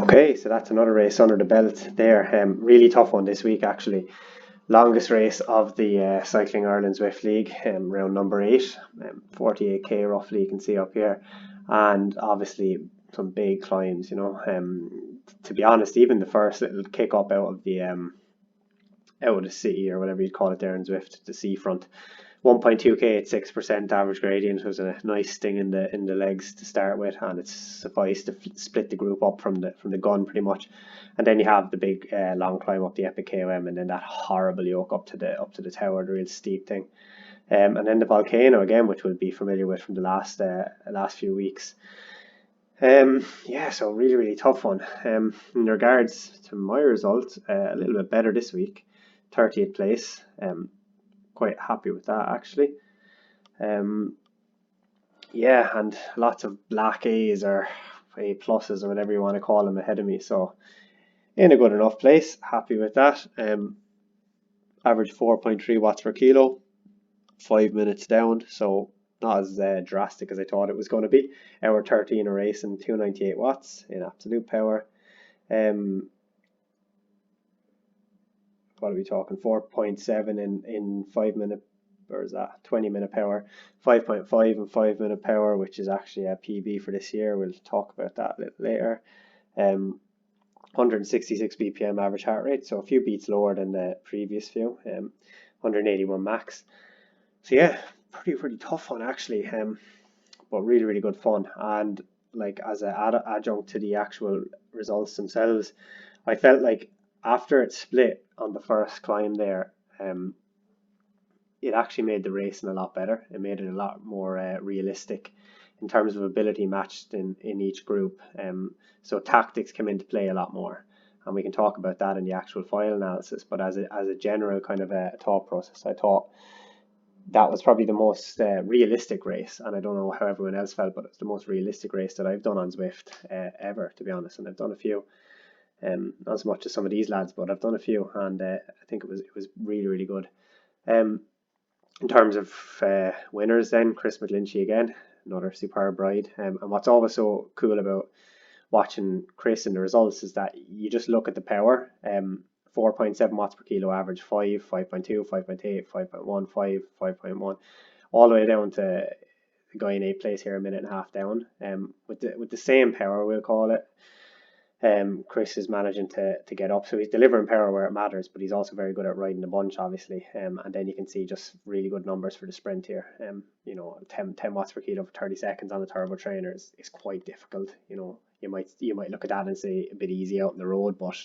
Okay, so that's another race under the belt there. Really tough one this week, actually. Longest race of the Cycling Ireland Zwift League, round number 8, 48k roughly, you can see up here. And obviously some big climbs, you know. To be honest, even the first little kick up out of the city, or whatever you call it there in Zwift, the seafront. 1.2k at 6% average gradient was a nice sting in the legs to start with, and it's sufficed to split the group up from the gun pretty much. And then you have the big long climb up the epic KOM, and then that horrible yoke up to the tower, the real steep thing. And then the volcano again, which we'll be familiar with from the last few weeks. Yeah, so really tough one. In regards to my result, a little bit better this week, 30th place. Quite happy with that, actually. Yeah, and lots of black A's or A pluses or whatever you want to call them ahead of me. So in a good enough place, happy with that. Average 4.3 watts per kilo, 5 minutes down. So not as drastic as I thought it was going to be. Hour 13 a race and 298 watts in absolute power. What are we talking? 4.7 in 5 minute, or is that 20-minute power? 5.5 in 5-minute power, which is actually a PB for this year. We'll talk about that a little later. 166 BPM average heart rate, so a few beats lower than the previous few. 181 max. So yeah, pretty tough one actually. But really good fun. And like as an adjunct to the actual results themselves, I felt like after it split on the first climb there, it actually made the racing a lot better. It made it a lot more realistic in terms of ability matched in each group. So tactics come into play a lot more, and we can talk about that in the actual file analysis. But as a general kind of a thought process, I thought that was probably the most realistic race, and I don't know how everyone else felt, but it's the most realistic race that I've done on Zwift ever, to be honest. And I've done a few, not as much as some of these lads, but I've done a few, and I think it was really good. In terms of winners, then Chris McGlinchey again, another superb ride. And what's always so cool about watching Chris and the results is that you just look at the power. 4.7 watts per kilo average, 5, 5.2, 5.8, 5.1, 5, 5.1, all the way down to the guy in 8th place here, a minute and a half down. With the same power, we'll call it. Chris is managing to get up, so he's delivering power where it matters, but he's also very good at riding the bunch, obviously. And then you can see just really good numbers for the sprint here. 10 watts per kilo for 30 seconds on the turbo trainer is quite difficult. You might look at that and say a bit easy out on the road, but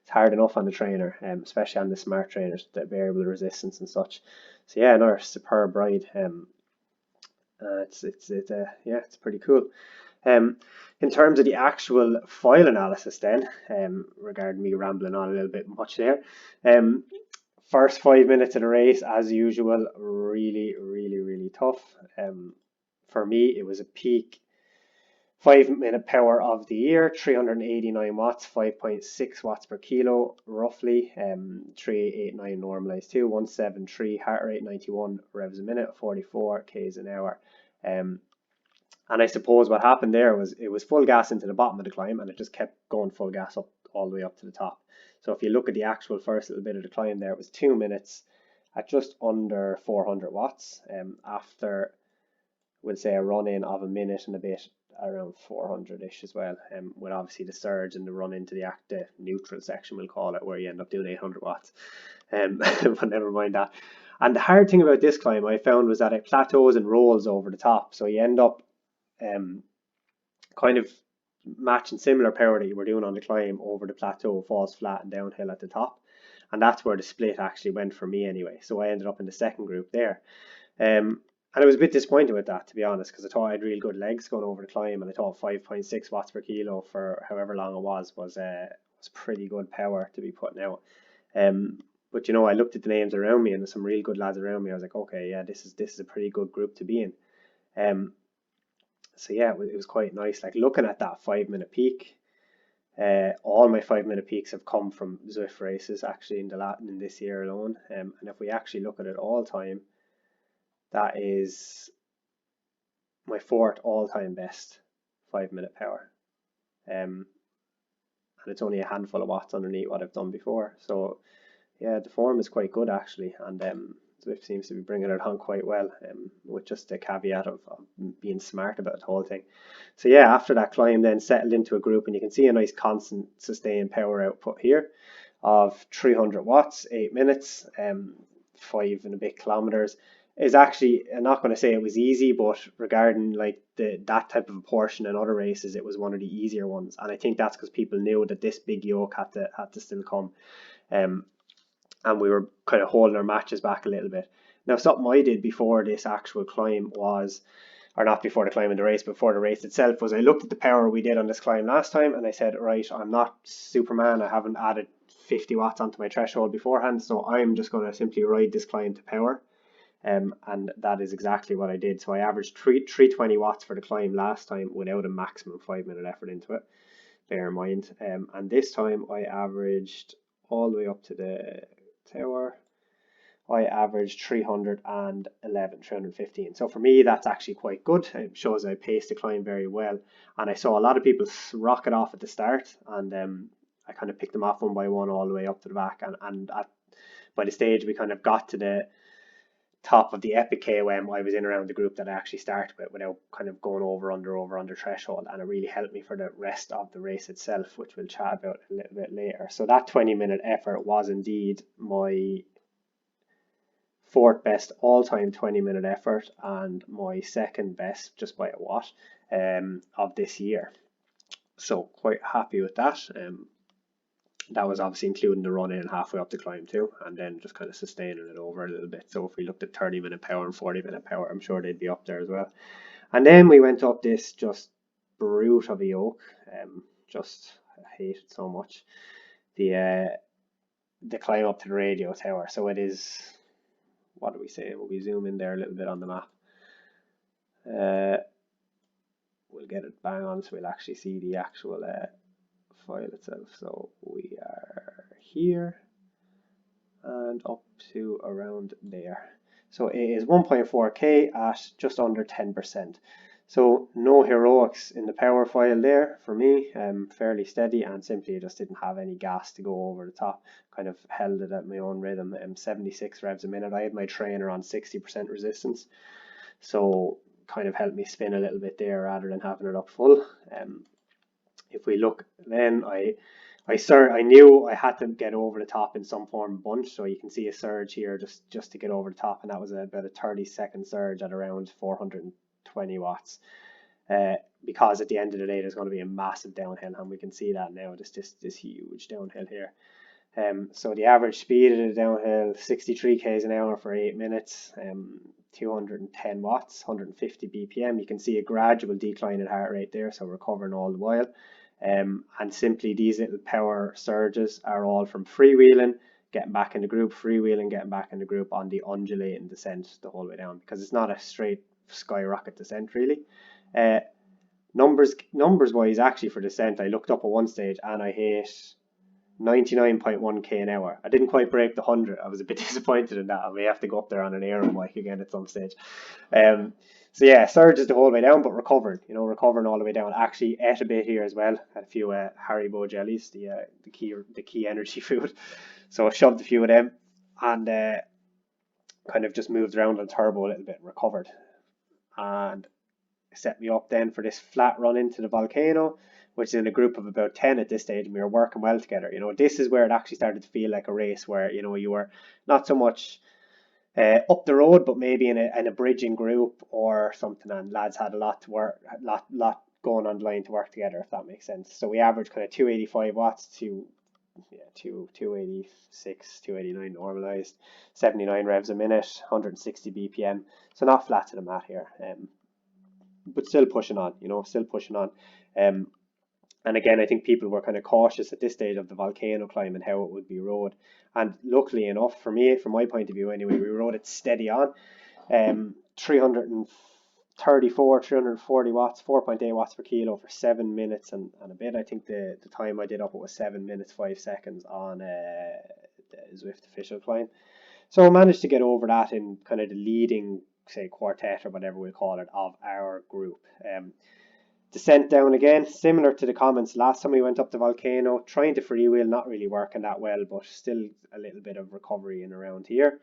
it's hard enough on the trainer, especially on the smart trainers, the variable resistance and such. So yeah, another superb ride. It's pretty cool. In terms of the actual file analysis then, regarding me rambling on a little bit much there, first 5 minutes of the race, as usual, really tough. For me, it was a peak 5-minute power of the year, 389 watts, 5.6 watts per kilo, roughly. 389 normalized too, 173 heart rate, 91 revs a minute, 44 k's an hour. And I suppose what happened there was it was full gas into the bottom of the climb, and it just kept going full gas up all the way up to the top. So if you look at the actual first little bit of the climb there, it was 2 minutes at just under 400 watts. After, we'll say, a run in of a minute and a bit, around 400-ish as well, with obviously the surge and the run into the active neutral section, we'll call it, where you end up doing 800 watts. But never mind that. And the hard thing about this climb I found was that it plateaus and rolls over the top, so you end up kind of matching similar power that you were doing on the climb over the plateau, falls flat and downhill at the top. And that's where the split actually went for me anyway. So I ended up in the second group there. And I was a bit disappointed with that, to be honest, because I thought I had real good legs going over the climb, and I thought 5.6 watts per kilo for however long it was pretty good power to be putting out. But I looked at the names around me, and there's some real good lads around me. I was like, okay, yeah, this is a pretty good group to be in. So yeah, it was quite nice. Like looking at that 5-minute peak, all my 5-minute peaks have come from Zwift races actually in this year alone. And if we actually look at it all time, That is my fourth all-time best 5 minute power. And it's only a handful of watts underneath what I've done before. So yeah, the form is quite good actually, and Zwift seems to be bringing it on quite well, with just the caveat of being smart about the whole thing. So yeah, after that climb, then settled into a group, and you can see a nice constant sustained power output here of 300 watts, 8 minutes, 5 and a bit kilometers. Is actually, I'm not going to say it was easy, but regarding like that type of a portion in other races, it was one of the easier ones, and I think that's because people knew that this big yoke had to still come. Um, and we were kind of holding our matches back a little bit. Now, something I did before this actual climb was, or not before the climb in the race, before the race itself, was I looked at the power we did on this climb last time, and I said, right, I'm not Superman, I haven't added 50 watts onto my threshold beforehand, so I'm just going to simply ride this climb to power. And that is exactly what I did. So I averaged 320 watts for the climb last time without a maximum 5 minute effort into it, bear in mind. And this time I averaged all the way up to the tower. I averaged 311, 315. So for me, that's actually quite good. It shows I paced the climb very well. And I saw a lot of people rocket off at the start, and I kind of picked them off one by one all the way up to the back. And by the stage we kind of got to the top of the epic KOM, I was in around the group that I actually started with without kind of going over under threshold, and it really helped me for the rest of the race itself, which we'll chat about a little bit later. So that 20 minute effort was indeed my fourth best all-time 20 minute effort and my second best just by a watt of this year. So quite happy with that. That was obviously including the run in halfway up the climb too, and then just kind of sustaining it over a little bit. So if we looked at 30 minute power and 40 minute power, I'm sure they'd be up there as well. And then we went up this just brute of a yoke. Just I hate it so much. The climb up to the radio tower. So it is, what do we say? Will we zoom in there a little bit on the map? We'll get it bang on so we'll actually see the actual file itself. So we are here and up to around there. So it is 1.4k at just under 10%. So no heroics in the power file there for me, fairly steady, and simply just didn't have any gas to go over the top. Kind of held it at my own rhythm, 76 revs a minute. I had my trainer on 60% resistance, so kind of helped me spin a little bit there rather than having it up full. If we look, then I knew I had to get over the top in some form of bunch, so you can see a surge here just to get over the top, and that was about a 30-second surge at around 420 watts. Because at the end of the day, there's going to be a massive downhill, and we can see that now. This huge downhill here. So the average speed of the downhill, 63 k's an hour for 8 minutes, 210 watts, 150 BPM. You can see a gradual decline in heart rate there, so recovering all the while. And simply these little power surges are all from freewheeling, getting back in the group, freewheeling, getting back in the group on the undulating descent the whole way down, because it's not a straight skyrocket descent really. Numbers wise, actually, for descent, I looked up at one stage and I hit 99.1k an hour. I didn't quite break the 100. I was a bit disappointed in that. I may have to go up there on an aero bike again at some stage. So yeah, surges the whole way down, but recovering all the way down. Actually ate a bit here as well. Had a few Haribo jellies, the key energy food. So I shoved a few of them and kind of just moved around on turbo a little bit and recovered. And set me up then for this flat run into the volcano, which is in a group of about 10 at this stage, and we were working well together. This is where it actually started to feel like a race where, you were not so much up the road, but maybe in a bridging group or something, and lads had a lot to work, lot going on the line to work together, if that makes sense. So we averaged kind of 285 watts to 286, 289 normalized, 79 revs a minute, 160 BPM. So not flat to the mat here. But still pushing on, still pushing on. And again, I think people were kind of cautious at this stage of the volcano climb and how it would be rode. And luckily enough, for me, from my point of view anyway, we rode it steady on. 334, 340 watts, 4.8 watts per kilo for 7 minutes and a bit. I think the time I did up it was 7 minutes, 5 seconds on the Zwift official climb. So I managed to get over that in kind of the leading say quartet or whatever we call it of our group. Descent down again, similar to the comments last time we went up the volcano, trying to freewheel, not really working that well, but still a little bit of recovery in around here.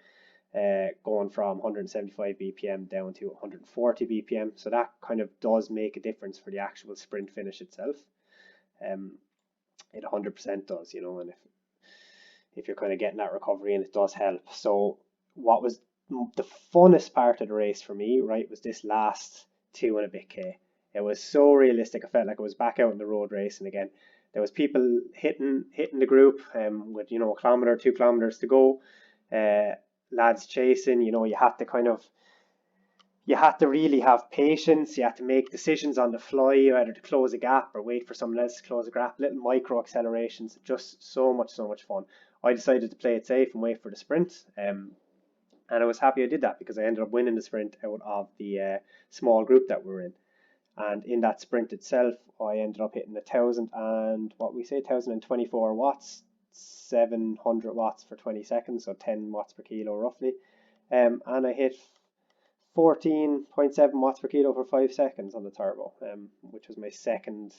Going from 175 BPM down to 140 BPM. So that kind of does make a difference for the actual sprint finish itself. It 100% does, and if you're kind of getting that recovery, and it does help. So what was the funnest part of the race for me, right, was this last 2.5 K. It was so realistic. I felt like I was back out on the road racing again. There was people hitting the group with a kilometer, 2 kilometers to go. Lads chasing. You had to really have patience. You had to make decisions on the fly, either to close a gap or wait for someone else to close a gap. Little micro accelerations, just so much fun. I decided to play it safe and wait for the sprint. And I was happy I did that because I ended up winning the sprint out of the small group that we were in. And in that sprint itself, I ended up hitting 1,024 watts, 700 watts for 20 seconds, so 10 watts per kilo roughly. And I hit 14.7 watts per kilo for 5 seconds on the turbo, which was my second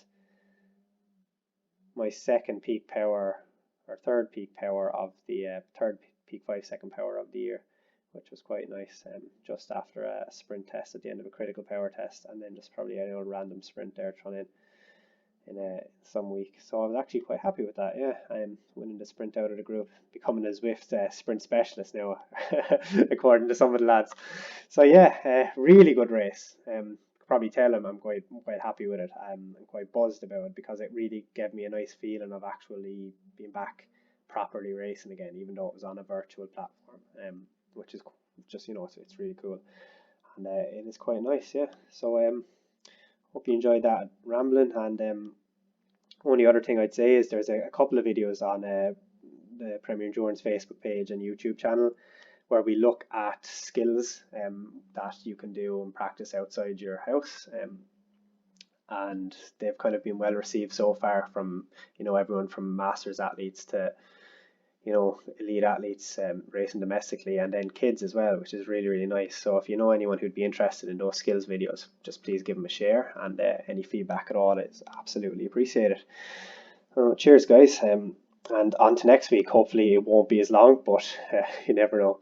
peak power, or third peak power of the third peak 5 second power of the year, which was quite nice. Just after a sprint test at the end of a critical power test, and then just probably an old random sprint there thrown in some week. So I was actually quite happy with that. Yeah, I'm winning the sprint out of the group, becoming a Zwift sprint specialist now, according to some of the lads. So yeah, really good race. Probably tell him I'm quite happy with it. I'm quite buzzed about it because it really gave me a nice feeling of actually being back properly racing again, even though it was on a virtual platform. Which is just it's really cool, and it is quite nice. Yeah. So hope you enjoyed that rambling. And only other thing I'd say is there's a couple of videos on the Premier Endurance Facebook page and YouTube channel where we look at skills that you can do and practice outside your house. And they've kind of been well received so far from everyone from masters athletes to elite athletes racing domestically, and then kids as well, which is really nice. So if you know anyone who'd be interested in those skills videos, just please give them a share, and any feedback at all is absolutely appreciated. Cheers guys, and on to next week. Hopefully it won't be as long, but you never know.